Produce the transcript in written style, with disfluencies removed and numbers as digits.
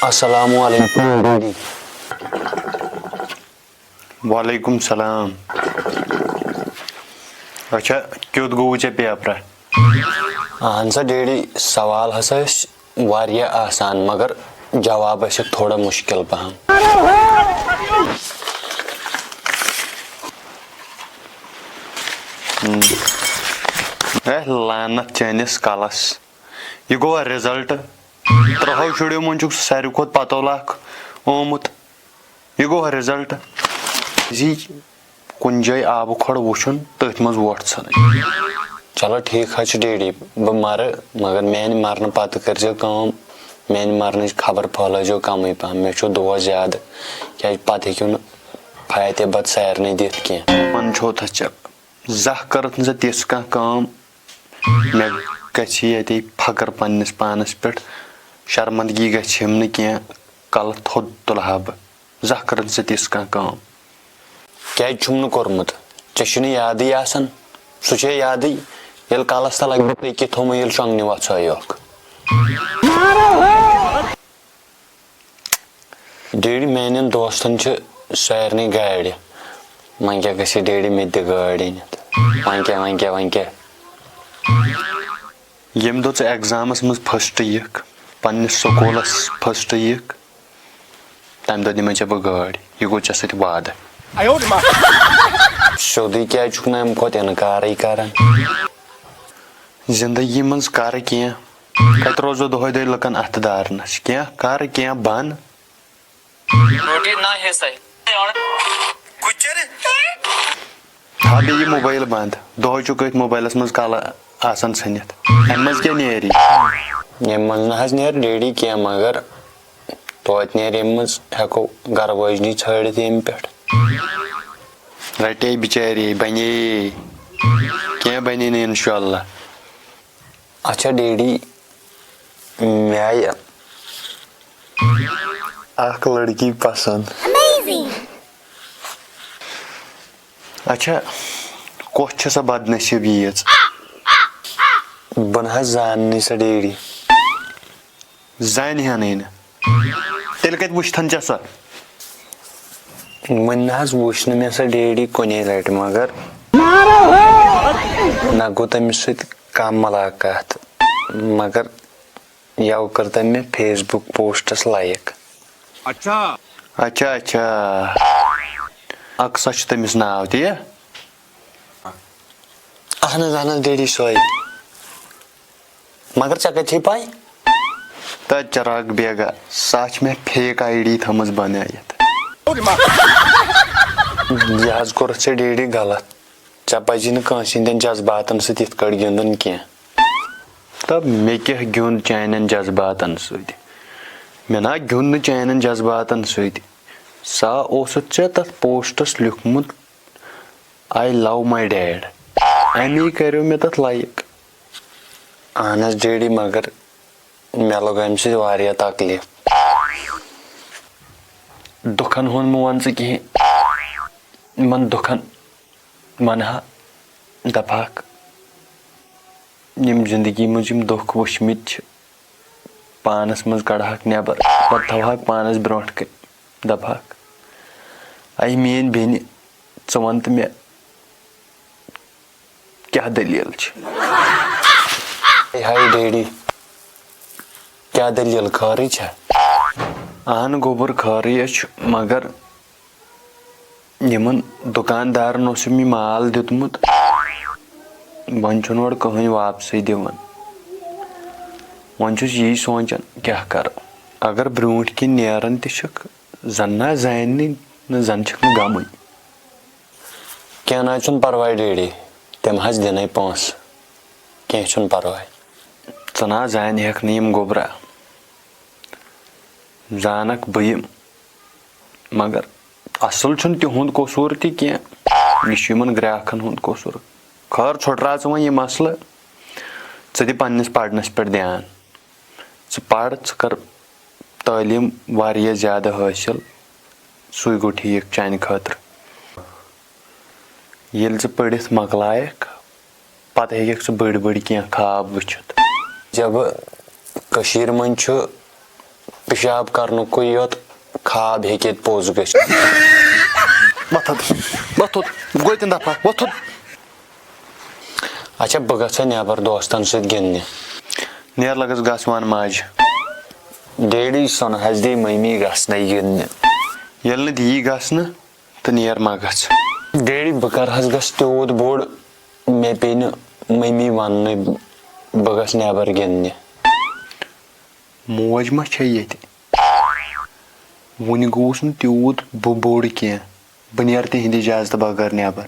السلام علیکم. وعلیکم السلام. اچھا کیُتھ گوٚوُ ژےٚ پیپرا؟ اہن سا ڈیڈی سوال ہسا ٲسۍ واریاہ آسان مگر جواب ٲسِکھ تھوڑا مُشکل پہم. لعنت چٲنِس کلس. یہِ گوٚوا رِزلٹ؟ 3 شُرٮ۪و منٛز چھُکھ ژٕ ساروی کھۄتہٕ پتول اکھ آمُت. یہِ گوٚوا رِزلٹ؟ زی کُنہِ جایہِ آبہٕ کھۄڑ وٕچھُن تٔتھۍ منٛز ووٹ ژھٕنٕنۍ. چلو ٹھیٖک حظ چھُ ڈیڈی بہٕ مرٕ مگر میانہِ مرنہٕ پتہٕ کٔرۍزیو کٲم میانہِ مرنٕچ خبر پھٔہلٲیزیو کمٕے پہم. مےٚ چھُ دود زیادٕ کیازِ پتہٕ ہیٚکِو نہٕ فاتحہ بتہٕ سارنٕے دِتھ کینٛہہ. وۄنۍ چھو تھس ژےٚ زانٛہہ کٔرٕتھ نہٕ ژےٚ تِژھ کانٛہہ کٲم مےٚ گژھِ ییٚتے فخر پننِس پانس پٮ۪ٹھ شرمندگی گژھِم نہٕ کینٛہہ کلہٕ تھوٚد تُلہٕ ہا بہٕ. زانٛہہ کٔرٕتھ ژےٚ تِژھ کانٛہہ کٲم. کیازِ چھُم نہٕ کوٚرمُت ژےٚ چھُنہٕ یادٕے آسان سُہ چھے یادٕے ییٚلہِ کلس تل اکہِ دۄہ پٔکِتھ تھوٚومُت ییٚلہِ شۄنٛگنہِ وۄژھٲیوکھ. ڈیڈی میانٮ۪ن دوستن چھِ سارنٕے گاڑِ وۄنۍ کیٛاہ گژھِ ڈیڈی مےٚ تہِ گٲڑۍ أنِتھ. وۄنۍ کیٛاہ ییٚمہِ دۄہ ژٕ ایگزامس منٛز فسٹ یِکھ پننِس سکوٗلس فسٹ یِکھ تمہِ دۄہ دِمے ژےٚ بہٕ گٲڑۍ. یہِ گوٚو ژےٚ سۭتۍ وعدٕ. سیوٚدُے کیٛازِ چھُکھ نہٕ امہِ کھۄتہٕ اِنکارٕے کران. زندگی منٛز کر کینٛہہ کتہِ روزو دۄہے دۄہے لُکن اتھٕ دارنس. کینٛہہ کر کینٛہہ بن. تھاو بیٚیہِ یہِ موبایل بنٛد. دۄہے چھُکھ أتھۍ موبایلس منٛز کلہٕ آسان ژھٔنِتھ. امہِ منٛز کیٛاہ نیری؟ ییٚمہِ منٛز نہ حظ نیرِ ڈیڈی کینٛہہ مگر توتہِ نیرِ ییٚمہِ منٛز ہٮ۪کو گرٕ وٲجنی ژھٲڑِتھ ییٚمہِ پٮ۪ٹھ. رٹے بچارے بنے کینٛہہ بنے نہٕ انشاء اللہ. اچھا ڈیڈی مےٚ آیہِ اکھ لڑکی پسنٛد. اچھا کۄس چھِ سۄ بدنصیٖب ییٖژ؟ بہٕ نہ حظ زاننٕے سۄ ڈیڈی. زانہِ ہنٕے نہٕ تیٚلہِ کتہِ وٕچھتھن ژےٚ سۄ؟ وۄنۍ نہ حظ وٕچھ نہٕ مےٚ سۄ ڈیڈی کُنے لٹہِ مگر نہ گوٚو تٔمِس سۭتۍ کم ملاقات مگر یَوٕ کٔر تٔمۍ مےٚ فیس بُک پوسٹس لایک. اچھا اقسا چھُ تٔمِس ناو تی؟ اہن حظ ڈیڈی سۄے. مگر ژےٚ کتہِ چھے پاے؟ تہٕ چراغ بیگا سۄ چھِ مےٚ فیک آی ڈی تھٲمٕژ بنٲیِتھ. یہِ حظ کوٚرُتھ ژےٚ ڈیڈی غلط. ژےٚ پزی نہٕ کٲنٛسہِ ہٕنٛدٮ۪ن جذباتن سۭتۍ یِتھ کٲٹھۍ گِنٛدُن کینٛہہ. تہٕ مےٚ کیٛاہ گیُنٛد چانٮ۪ن جذباتن سۭتۍ. مےٚ نا گیُنٛد نہٕ چانٮ۪ن جذباتن سۭتۍ. سا اوسُتھ ژےٚ تتھ پوسٹس لیوٗکھمُت آی لو ماے ڈیڈ امی کریو مےٚ تتھ لایک. اہن حظ ڈیڈی مگر مےٚ لوٚگ امہِ سۭتۍ واریاہ تکلیف. دُکھن ہُنٛد مہٕ وَن ژٕ کِہینۍ. یِمن دُکھن ونہٕ ہا دپہاکھ یِم زندگی منٛز یِم دُکھ وٕچھمٕتۍ چھِ پانس منٛز کڑہاکھ نٮ۪بر پتہٕ تھاوہاکھ پانس برونٛٹھ کٔنۍ دپہاکھ اے میٲنۍ بیٚنہِ ژٕ ون تہٕ مےٚ کیٛاہ دٔلیٖل چھِ. ہاے ڈیڈی کیٛاہ دٔلیٖل خٲرٕے چھا؟ اہن گوٚبُر خٲرٕے ہے چھُ مگر یِمن دُکاندارن اوسُم یہِ مال دیُتمُت وۄنۍ چھُنہٕ اورٕ کٕہٕنۍ واپسٕے دِوان. وۄنۍ چھُس یی سونٛچان کیٛاہ کرٕ. اگر برونٛٹھ کِنۍ نیران تہِ چھِکھ زن نا زاننٕے نہ زن چھِکھ نہٕ غمٕے. کینٛہہ نہ حظ چھُنہٕ پرواے ڈیڈی تِم حظ دِنَے پونٛسہٕ کینٛہہ چھُنہٕ پرواے. ژٕ نا زانہکھ نہٕ یِم گوٚبرا زانکھ بہٕ یِم مگر اصل چھُنہٕ تِہُنٛد قصوٗر تہِ کینٛہہ یہِ چھُ یِمن گراکھن ہُنٛد قصوٗر. خٲر ژھُٹرا ژٕ وۄنۍ یہِ مسلہٕ ژٕ دِ پننِس پرنس پٮ۪ٹھ دھیان. ژٕ پر ژٕ کر تعلیٖم واریاہ زیادٕ حٲصِل سُے گوٚو ٹھیٖک چانہِ خٲطرٕ. ییٚلہِ ژٕ پٔرِتھ مۄکلایکھ پتہٕ ہیٚککھ ژٕ بٔڑۍ بٔڑۍ کینٛہہ خواب وٕچھِتھ. جب کٔشیٖرِ منٛز چھُ پِشاب کرنُکُے یوت خاب ہیٚکہِ ییٚتہِ پوٚز گٔژھِتھ. اچھا بہٕ گژھٕ نٮ۪بر دوستن سۭتۍ گِنٛدنہِ. نیر لگس گس وان ماجہِ. ڈیڈی سۄن حظ دی مٔمی گژھنَے گِنٛدنہِ. ییٚلہِ نہٕ دی گژھنہٕ تہٕ نیر ما گژھ. ڈیڈی بہٕ کر حظ گژھٕ تیوٗت بوٚڑ مےٚ پیٚیہِ نہٕ مٔمی وننُے بہٕ گژھٕ نٮ۪بر گِنٛدنہِ. موج ما چھے ییٚتہِ وُنہِ گوٚوُس نہٕ تیوٗت بہٕ بوٚڑ کینٛہہ بہٕ نیرٕ تِہنٛدِ اِجازتہٕ بغٲر نٮ۪بر.